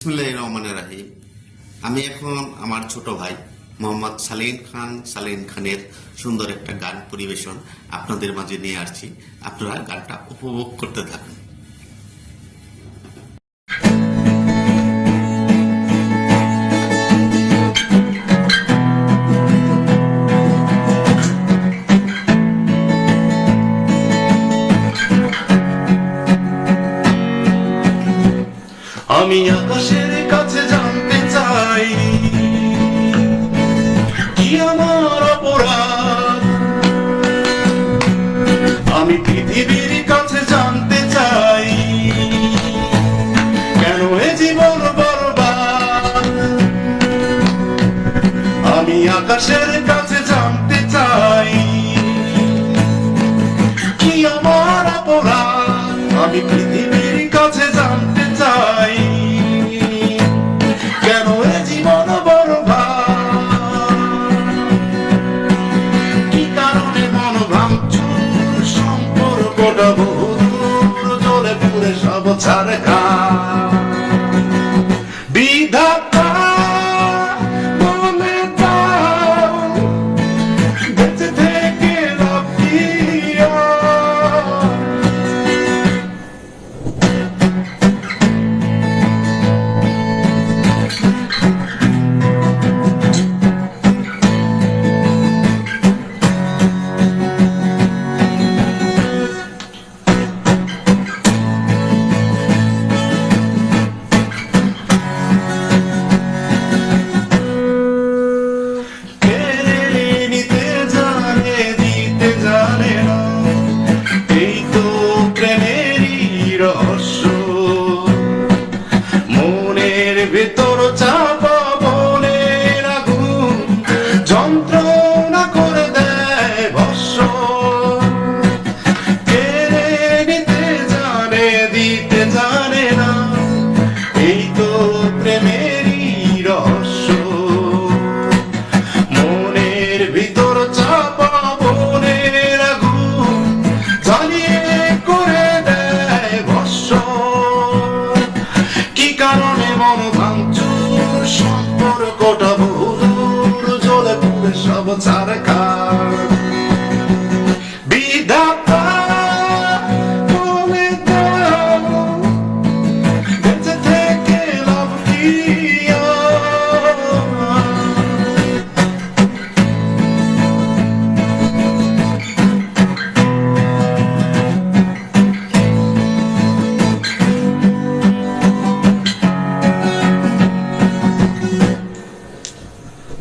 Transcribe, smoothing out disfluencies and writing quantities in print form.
বিসমিল্লাহির রহমানির রহিম। আমি এখন আমার ছোট ভাই মোহাম্মদ সালিন খানের সুন্দর একটা গান পরিবেশন আপনাদের মাঝে নিয়ে আসছি। আপনারা গানটা উপভোগ করতে থাকুন। আমি আকাশের কাছে জানতে চাই কি আমার অপরাধ। আমি পৃথিবীর কাছে জানতে চাই কেন এ জীবন বরবাদ। আমি আকাশের কাছে জানতে চাই কি আমার অপরাধ। আমি পৃথিবীর কাছে জানতে চাই কেন এ জীবন বরবাদ। কি কারণে মন ভাঙচুর, সম্পর্কটা বহুদূর, জ্বলে পুড়ে সব ছারখার। বিধাতা বলে দাও বেঁচে থেকে লাভ কি আর? মনের ভেতর চাপা মনের আগুন যন্ত্রণা করে দেয় ভস্ম। কেড়ে নিতে জানে, দিতে জানে না, এই তো প্রেমেরই রহস্য। মনের ভিতর চাপা মনের আগুন জ্বালিয়ে করে দেয় ভস্ম। কি কারণে মন ভাঙচুর, সম্পর্কটা বহুদূর, জ্বলে পুড়ে সব ছারখার।